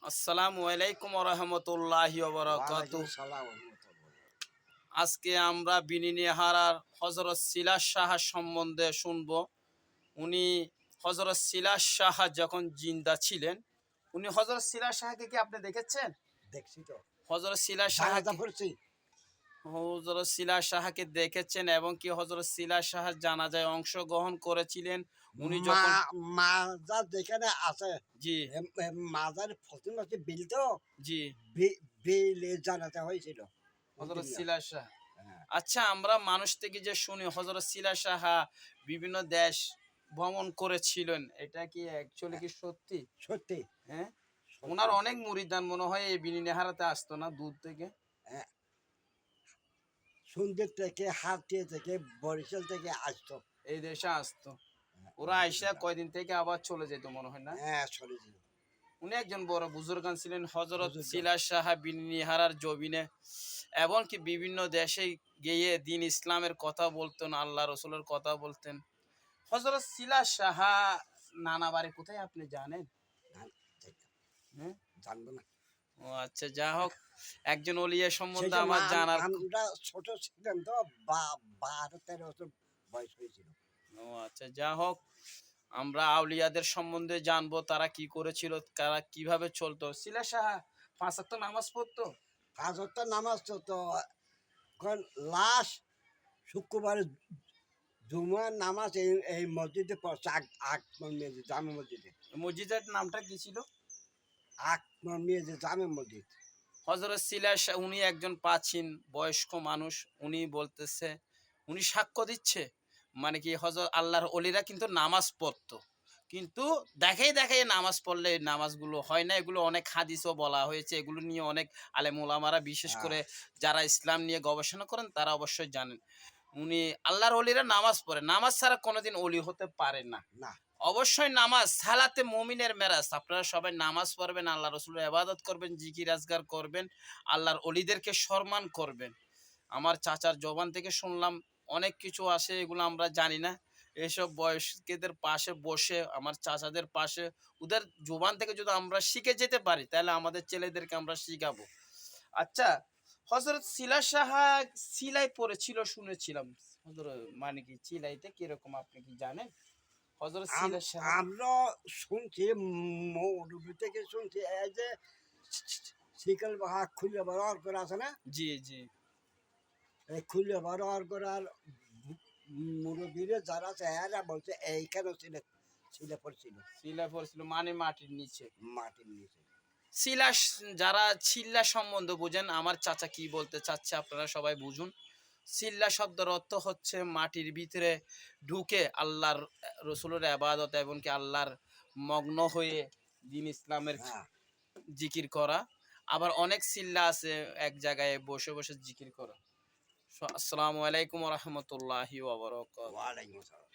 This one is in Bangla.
আসসালামু আলাইকুম রহমতুল্লাহি ওয়ালাইকুম সালাম আজকে আমরা বিনিনিহারার হজরত সিলাস শাহ সম্বন্ধে শুনবো। উনি হজরত সিলাস শাহ যখন জিন্দা ছিলেন, উনি হজরত সিলাস শাহকে কি আপনি দেখেছেন? দেখছি তো হজরত সিলাস জানাজা শাহকে পড়ছি হজরত সিলাস শাহকে দেখেছেন এবং কি হজরত সিলাস শাহ জানাজায় অংশগ্রহণ করেছিলেন। উনি মা যখন মাজার যেখানে আছে জি মাজার প্রতি মাসে বিল তো জি বিলে জানাজা হয়েছিল হজরত সিলাস শাহ। হ্যাঁ, আচ্ছা, আমরা মানুষ থেকে যে শুনি হজরত সিলাস শাহ বিভিন্ন দেশ ভ্রমণ করেছিলেন, এটা কি অ্যাকচুয়ালি কি সত্যি? সত্যি হ্যাঁ, সত্যি। ওনার অনেক মুরিদান মনে হয় এই বিনিনেহারাতে আসতো না দূর থেকে? হ্যাঁ, সুন্দর থেকে হাতিয়া থেকে বরিশাল থেকে আসতো। এই দেশে আসতো। ওরা আইসা কয়দিন থেকে আবার চলে যেত মনে হয় না? হ্যাঁ সরেছিল উনি একজন বড় বুজুর্গান ছিলেন হজরত বুজুর্গ। সিলাস শাহ বিনিহারার জবিনে, এমনকি বিভিন্ন দেশে গিয়ে দিন ইসলামের কথা বলতেন, আল্লাহ রসুলের কথা বলতেন। হজরত সিলাস শাহ নানা বাড়ি কোথায় আপনি জানেন? ধান দেখতাম, হ্যাঁ, জানবো না ও আচ্ছা, যা হোক, একজন ওলিয়া সেই সম্বন্ধে জন্য আমার জানার আমরা ছোট ছিলাম তো 12-13 বছর বয়স হয়েছিল। ও আচ্ছা, যা হোক, আমরা আউলিয়াদের সম্বন্ধে জানবো, তারা কি করেছিল, তারা কিভাবে চলতো। সিলাস শাহ 5 ওয়াক্ত নামাজ পড়তো। 5 ওয়াক্ত নামাজ তো এখন লাস্ট শুক্রবারে জুমার নামাজ এই মসজিদে পড়ছে আকমর মিয়াজি জামে মসজিদে। মসজিদের নামটা কি ছিল? আকমর মিয়াজি জামে মসজিদ। হজরত সিলাস শাহ উনি একজন প্রাচীন বয়স্ক মানুষ। উনি বলতেছে, উনি সাক্ষ্য দিচ্ছে, মানে কি হজরত আল্লাহর অলিরা কিন্তু নামাজ পড়তো, কিন্তু দেখাই দেখাই নামাজ পড়লে এই নামাজগুলো হয় না। এগুলো অনেক হাদিসও বলা হয়েছে, এগুলো নিয়ে অনেক আলেম ওলামারা, বিশেষ করে যারা ইসলাম নিয়ে গবেষণা করেন তারা অবশ্যই জানেন। উনি আল্লাহর অলিরা নামাজ পড়ে, নামাজ ছাড়া কোনোদিন অলি হতে পারে না। না অবশ্যই নামাজ সালাতে মুমিনের মেরাজ। আপনারা সবাই নামাজ পড়বেন, আল্লাহ রসুলের ইবাদত করবেন, জিকির আজগার করবেন, আল্লাহর অলিদেরকে সম্মান করবেন। আমার চাচার জবান থেকে শুনলাম অনেক কিছু আসে, এগুলো আমরা জানি না। এসব বয়স্কদের পাশে বসে, আমার চাচাদের পাশে, ওদের জবান থেকে যদি আমরা শিখে যেতে পারি, তাহলে আমাদের ছেলেদেরকে আমরা শিখাবো। আচ্ছা, হজরত সিলা সাহা সিলাই পড়েছিল শুনেছিলাম। হজরত মানে কি সিলাইতে কিরকম আপনি কি জানেন? হজরত সিলা সাহা আমরা শুনছি মৌলবি থেকে শুনছি এই যে শিকল হাত খুলে ব্যবহার করে আছে না, জি জি এই খুলে ব্যবহার করার মুরব্বীরা যারা আছে এরা বলছে এইখানে ছিল ছিলে পড়ছিল সিলা পড়েছিল মানে মাটির নিচে। মাটির নিচে। শিলা যারা চিল্লা সম্বন্ধে বুঝেন, আমার চাচা কি বলতে চাচ্ছে আপনারা সবাই বুঝুন। চিল্লা শব্দের অর্থ হচ্ছে মাটির ভিতরে ঢুকে আল্লাহর রসুলের আবাদত এবং কি আল্লাহর মগ্ন হয়ে দিন ইসলামের হ্যাঁ জিকির করা। আবার অনেক চিল্লা আছে এক জায়গায় বসে বসে জিকির করা। আসসালামু আলাইকুম রহমতুল্লাহি ওয়া বারাকাতুহু। ওয়ালাইকুম আসসালাম।